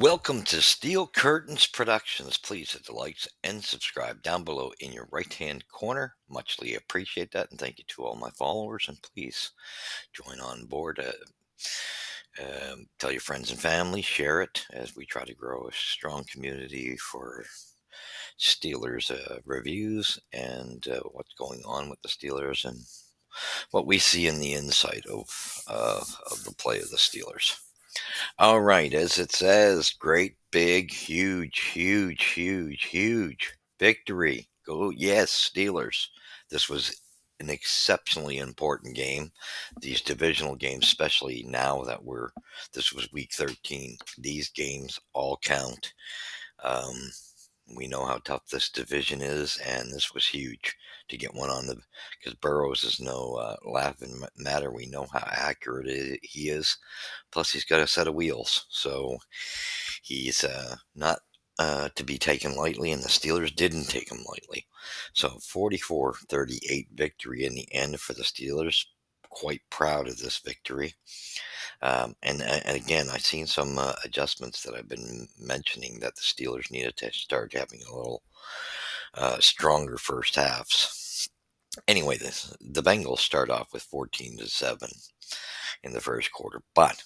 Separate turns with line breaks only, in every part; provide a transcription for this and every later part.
Welcome to Steel Curtains Productions. Please hit the likes and subscribe down below in your right hand corner. Muchly appreciate that. And thank you to all my followers. And please join on board. Tell your friends and family, share it as we try to grow a strong community for Steelers reviews and what's going on with the Steelers and what we see in the inside of the play of the Steelers. All right, as it says, great, big, huge victory. Go, yes, Steelers. This was an exceptionally important game. These divisional games, especially now that this was week 13, these games all count. Um, we know how tough this division is, and this was huge to get one on because Burrows is no laughing matter. We know how accurate he is. Plus, he's got a set of wheels, so he's not to be taken lightly, and the Steelers didn't take him lightly. So 44-38 victory in the end for the Steelers. Quite proud of this victory. And again, I've seen some adjustments that I've been mentioning that the Steelers needed to start having a little stronger first halves. Anyway, the Bengals start off with 14-7 in the first quarter, but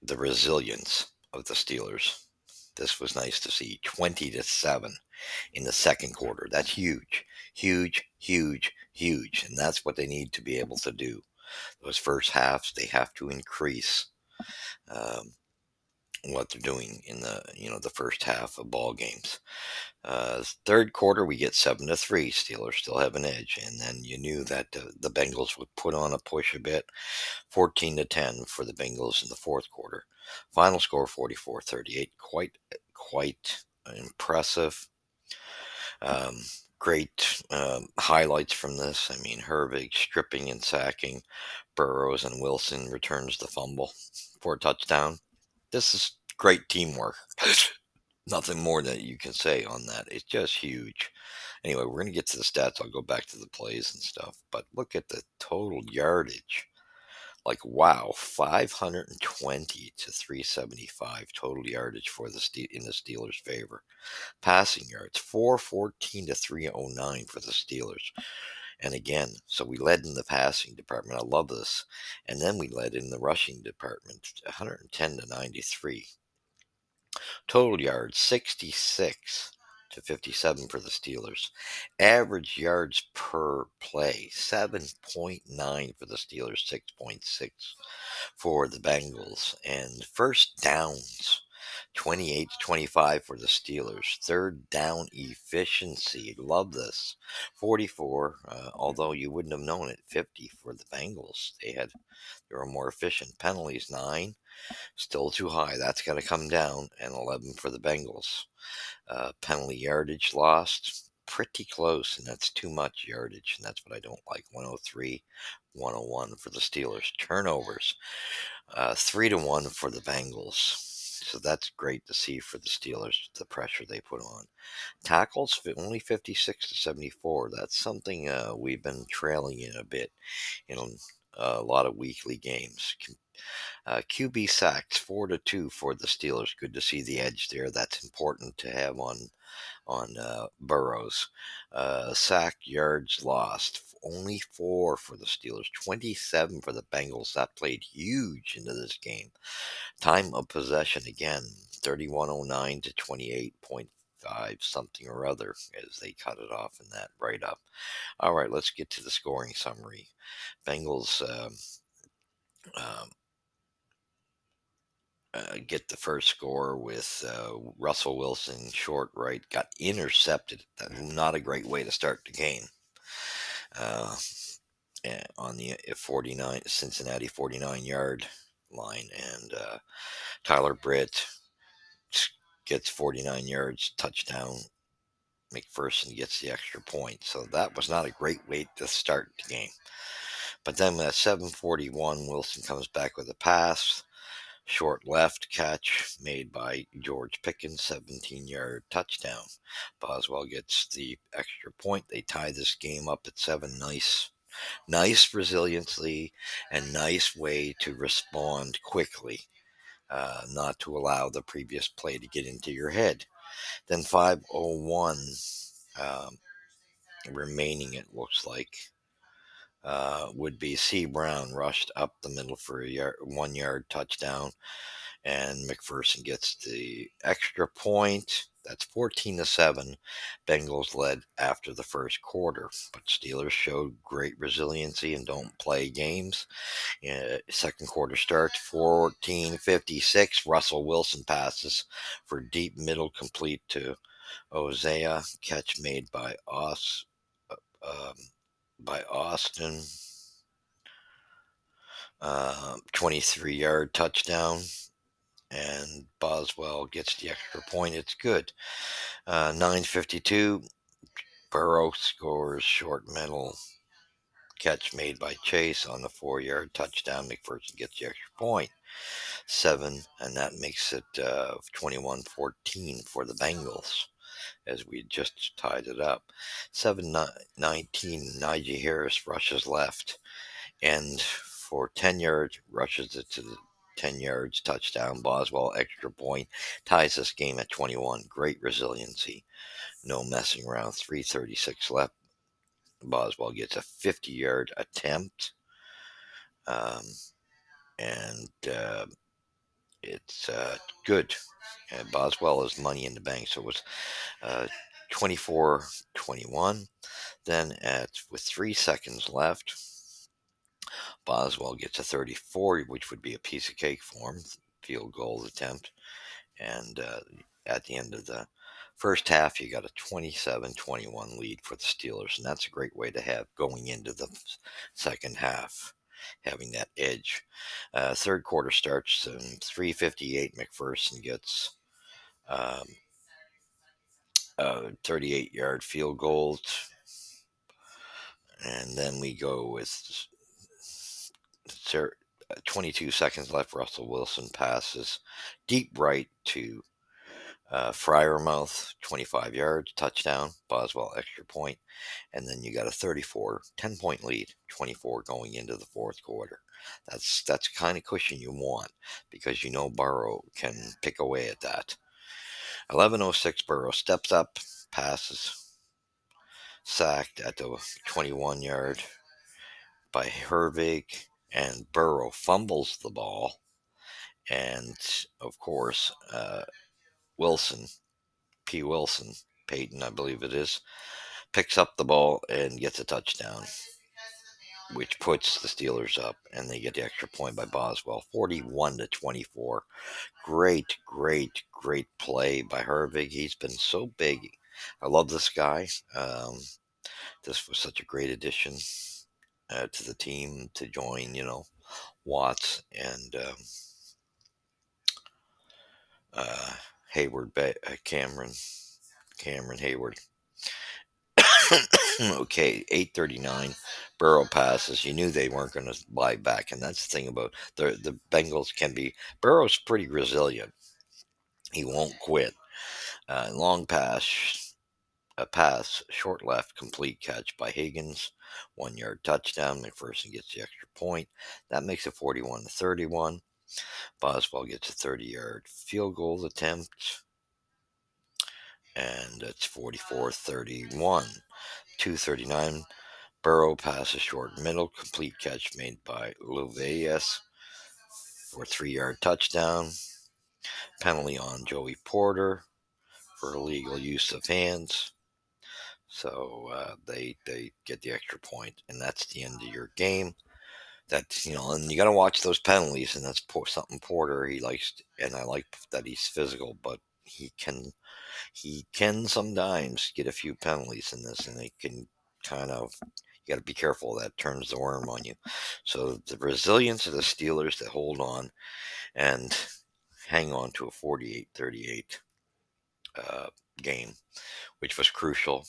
the resilience of the Steelers. This was nice to see. 20-7 in the second quarter. That's huge, and that's what they need to be able to do. Those first halves, they have to increase um, what they're doing in the first half of ball games. Third quarter, we get 7-3. Steelers still have an edge, and then you knew that the Bengals would put on a push a bit. 14-10 for the Bengals in the fourth quarter. Final score 44-38. Quite impressive. Um, Great highlights from this. I mean, Hervig stripping and sacking Burrows, and Wilson returns the fumble for a touchdown. This is great teamwork. Nothing more that you can say on that. It's just huge. Anyway, we're going to get to the stats. I'll go back to the plays and stuff. But look at the total yardage. Like, wow, 520 to 375 total yardage for in the Steelers' favor. Passing yards, 414 to 309 for the Steelers. And again, so we led in the passing department. I love this. And then we led in the rushing department, 110 to 93. Total yards, 66 to 57 for the Steelers. Average yards per play, 7.9 for the Steelers, 6.6 for the Bengals. And first downs, 28 to 25 for the Steelers. Third down efficiency, love this. 44, although you wouldn't have known it, 50 for the Bengals. They were more efficient. Penalties, 9. Still too high. That's got to come down. And 11 for the Bengals. Penalty yardage lost. Pretty close, and that's too much yardage, and that's what I don't like. 103, 101 for the Steelers. Turnovers, 3-1 for the Bengals. So that's great to see for the Steelers, the pressure they put on. Tackles, only 56 to 74. That's something we've been trailing in a bit in a lot of weekly games. QB sacks 4-2 for the Steelers. Good to see the edge there. That's important to have on Burrows. Sack yards lost, only 4 for the Steelers, 27 for the Bengals. That played huge into this game. Time of possession again, 31:09 to 28.5 something or other as they cut it off in that write up. All right, let's get to the scoring summary. Bengals um, get the first score with Russell Wilson short right, got intercepted. Not a great way to start the game. Uh, on the 49 Cincinnati 49-yard line, and Tyler Britt gets 49 yards, touchdown. McPherson gets the extra point. So that was not a great way to start the game. But then at 7:41, Wilson comes back with a pass. Short left catch made by George Pickens, 17-yard touchdown. Boswell gets the extra point. They tie this game up at 7. Nice resiliency and nice way to respond quickly. not to allow the previous play to get into your head. Then 5:01 um, remaining, it looks like. Would be C. Brown rushed up the middle for a 1 yard touchdown, and McPherson gets the extra point. That's 14-7. Bengals led after the first quarter, but Steelers showed great resiliency and don't play games. Second quarter starts 14:56. Russell Wilson passes for deep middle complete to Ozea. Catch made um, by Austin. 23-yard touchdown, and Boswell gets the extra point. It's good. 9:52. Burrow scores short middle catch made by Chase on the 4-yard touchdown. McPherson gets the extra point. 7, and that makes it 21-14 for the Bengals as we just tied it up. 7:19. Najee Harris rushes left and for 10 yards, rushes it to the 10 yards, touchdown. Boswell, extra point, ties this game at 21. Great resiliency. No messing around. 3:36 left. Boswell gets a 50-yard attempt. Um, and it's good. Boswell is money in the bank. So it was 24-21. Then with 3 seconds left, Boswell gets a 34, which would be a piece of cake for him, field goal attempt. And at the end of the first half, you got a 27-21 lead for the Steelers. And that's a great way to have going into the second half, having that edge. Third quarter starts in 3:58. McPherson gets um, a 38-yard field goal. And then we go with 22 seconds left. Russell Wilson passes deep right to Fryermouth, 25 yards, touchdown. Boswell, extra point. And then you got a 34, 10-point lead, 24 going into the fourth quarter. That's kind of cushion you want because you know Burrow can pick away at that. 11:06, Burrow steps up, passes, sacked at the 21-yard by Hervig, and Burrow fumbles the ball. And of course, Wilson, P. Wilson, Peyton, I believe it is, picks up the ball and gets a touchdown, which puts the Steelers up, and they get the extra point by Boswell, 41-24. Great, great, great play by Hervig. He's been so big. I love this guy. This was such a great addition to the team to join, Watts and uh, Hayward, Cameron Hayward. Okay, 8:39. Burrow passes. You knew they weren't going to buy back, and that's the thing about the Bengals can be. Burrow's pretty resilient. He won't quit. Long pass, a pass, short left, complete catch by Higgins. 1 yard touchdown. McPherson gets the extra point. That makes it 41-31. Boswell gets a 30-yard field goal attempt, and it's 44-31. 2:39. Burrow passes short middle, complete catch made by Louvias for 3 yard touchdown. Penalty on Joey Porter for illegal use of hands. So they get the extra point, and that's the end of your game. That's and you got to watch those penalties, and that's something Porter he likes, and I like that he's physical, but he can sometimes get a few penalties in this, and they can kind of you got to be careful that turns the worm on you. So the resilience of the Steelers that hold on and hang on to a 48-38 uh, game, which was crucial,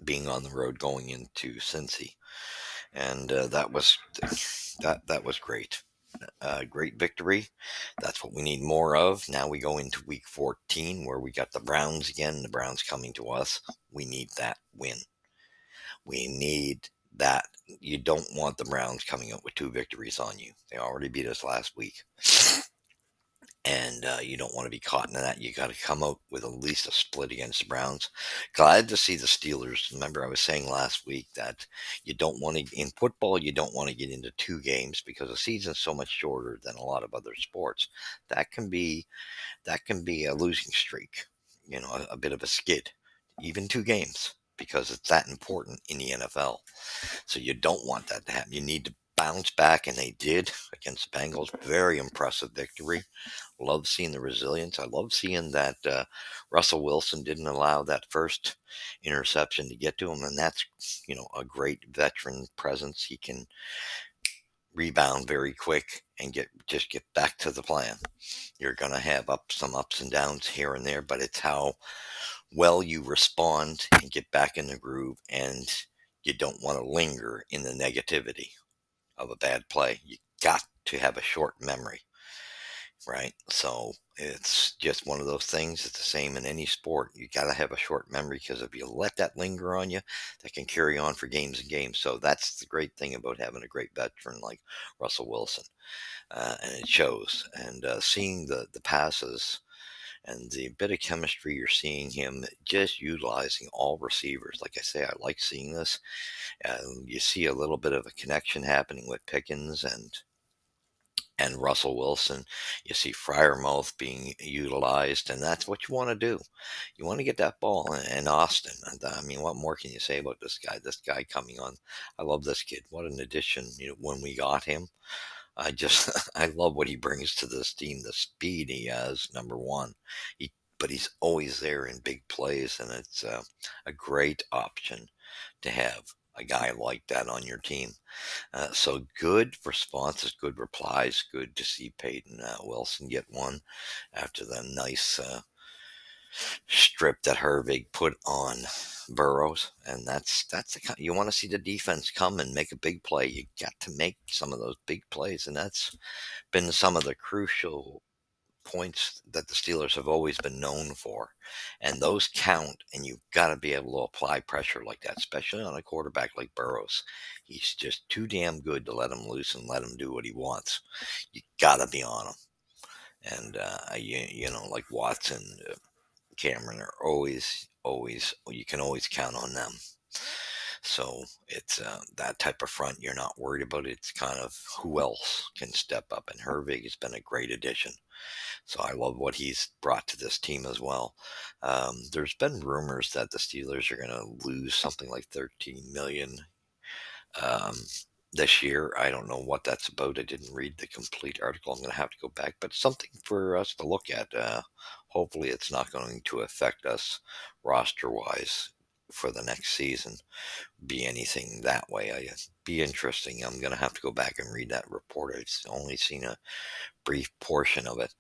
being on the road going into Cincy, and that was great. Great victory. That's what we need more of. Now we go into week 14 where we got the Browns again. The Browns coming to us. We need that win. We need that. You don't want the Browns coming up with 2 victories on you. They already beat us last week. and you don't want to be caught in that. You got to come out with at least a split against the Browns. Glad to see the Steelers. Remember, I was saying last week that you don't want to, in football, you don't want to get into two games because the season's so much shorter than a lot of other sports. That can be a losing streak, a bit of a skid, even two games, because it's that important in the NFL. So you don't want that to happen. You need to bounce back, and they did against the Bengals. Very impressive victory. Love seeing the resilience. I love seeing that Russell Wilson didn't allow that first interception to get to him, and that's a great veteran presence. He can rebound very quick and get back to the plan. You're going to have some ups and downs here and there, but it's how well you respond and get back in the groove, and you don't want to linger in the negativity of a bad play. You got to have a short memory, right? So it's just one of those things. It's the same in any sport. You got to have a short memory because if you let that linger on you, that can carry on for games and games. So that's the great thing about having a great veteran like Russell Wilson, and it shows. And seeing the passes and the bit of chemistry you're seeing him just utilizing all receivers. Like I say, I like seeing this. You see a little bit of a connection happening with Pickens and Russell Wilson. You see Fryermouth being utilized, and that's what you want to do. You want to get that ball in Austin. And I mean, what more can you say about this guy? This guy coming on, I love this kid. What an addition! When we got him, I just I love what he brings to this team. The speed he has, number one. But he's always there in big plays, and it's a great option to have a guy like that on your team. So good responses, good replies. Good to see Peyton Wilson get one after the nice strip that Hervig put on Burrows, and that's the kind you want to see the defense come and make a big play. You got to make some of those big plays, and that's been some of the crucial points that the Steelers have always been known for. And those count, and you've got to be able to apply pressure like that, especially on a quarterback like Burrows. He's just too damn good to let him loose and let him do what he wants. You got to be on him. And, like Watson, Cameron are always, you can always count on them. So it's that type of front you're not worried about. It's kind of who else can step up. And Hervig has been a great addition. So I love what he's brought to this team as well. There's been rumors that the Steelers are going to lose something like 13 million um, this year. I don't know what that's about. I didn't read the complete article. I'm going to have to go back, but something for us to look at. Hopefully, it's not going to affect us roster wise for the next season. Be anything that way. Be interesting. I'm going to have to go back and read that report. I've only seen a brief portion of it.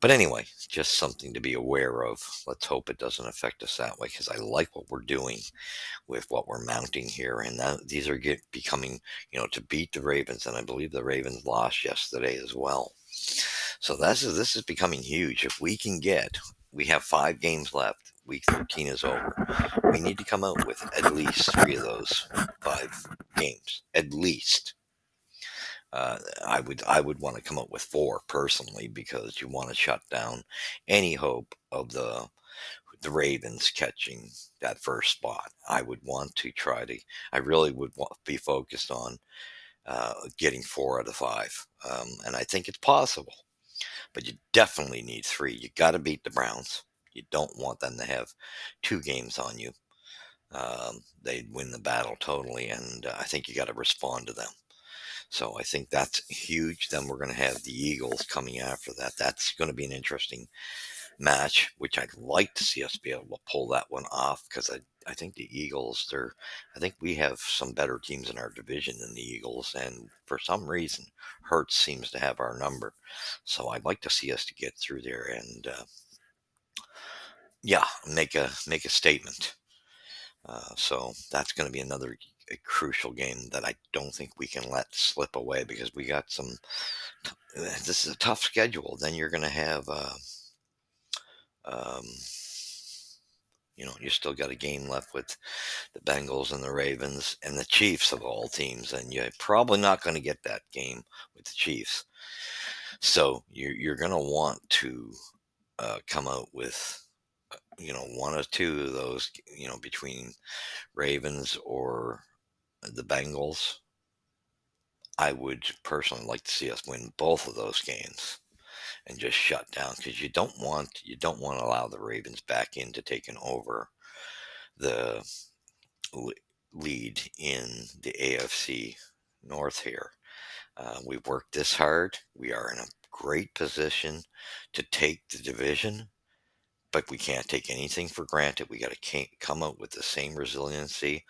But anyway, just something to be aware of. Let's hope it doesn't affect us that way because I like what we're doing with what we're mounting here. And these are becoming, to beat the Ravens. And I believe the Ravens lost yesterday as well. So this is becoming huge. If we have 5 games left. Week 13 is over. We need to come out with at least 3 of those 5 games. At least. I would want to come up with 4 personally because you want to shut down any hope of the Ravens catching that first spot. I would want to I really would be focused on getting 4 out of 5, and I think it's possible. But you definitely need 3. You got to beat the Browns. You don't want them to have 2 games on you. They'd win the battle totally, and I think you got to respond to them. So I think that's huge. Then we're going to have the Eagles coming after that. That's going to be an interesting match, which I'd like to see us be able to pull that one off because I think the Eagles, I think we have some better teams in our division than the Eagles. And for some reason, Hertz seems to have our number. So I'd like to see us to get through there and, yeah, make a statement. So that's going to be another a crucial game that I don't think we can let slip away because we got some. This is a tough schedule. Then you're going to have, um, you still got a game left with the Bengals and the Ravens and the Chiefs of all teams, and you're probably not going to get that game with the Chiefs. So you're going to want to come out with, one or two of those, between Ravens or the Bengals. I would personally like to see us win both of those games and just shut down, because you don't want to allow the Ravens back into taking over the le- lead in the AFC North here. We've worked this hard. We are in a great position to take the division, but we can't take anything for granted. We got to come out with the same resiliency,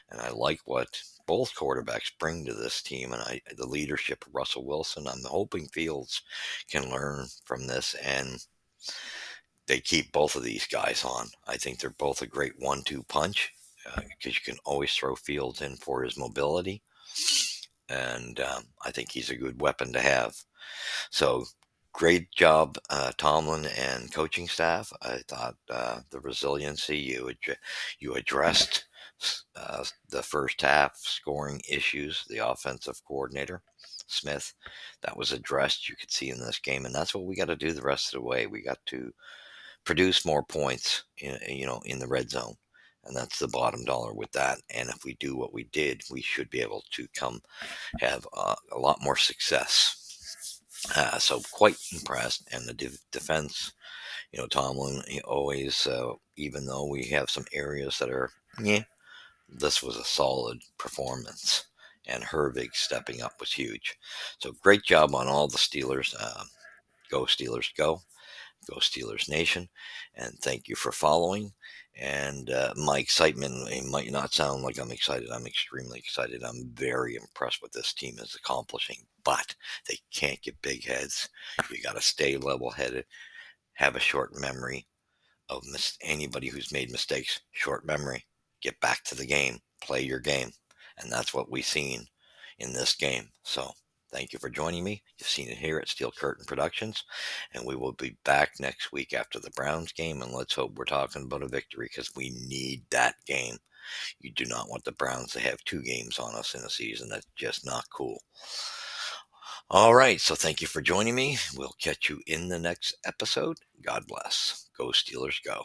and I like what both quarterbacks bring to this team, and the leadership of Russell Wilson. I'm hoping Fields can learn from this, and they keep both of these guys on. I think they're both a great 1-2 punch, because you can always throw Fields in for his mobility, and I think he's a good weapon to have. So great job, Tomlin and coaching staff. I thought the resiliency you addressed, the first half scoring issues, the offensive coordinator Smith, that was addressed. You could see in this game, and that's what we got to do the rest of the way. We got to produce more points in the red zone. And that's the bottom dollar with that. And if we do what we did, we should be able to have a lot more success. So quite impressed. And the defense, Tomlin, he always, even though we have some areas that are, yeah, this was a solid performance. And Hervig stepping up was huge. So great job on all the Steelers. Go Steelers, go. Go Steelers Nation. And thank you for following. And my excitement, it might not sound like I'm excited. I'm extremely excited. I'm very impressed with this team is accomplishing, but they can't get big heads. You got to stay level headed, have a short memory of anybody who's made mistakes. Short memory, get back to the game, play your game. And that's what we've seen in this game. So thank you for joining me. You've seen it here at Steel Curtain Productions, and we will be back next week after the Browns game. And let's hope we're talking about a victory, because we need that game. You do not want the Browns to have two games on us in a season. That's just not cool. All right. So thank you for joining me. We'll catch you in the next episode. God bless. Go Steelers, go.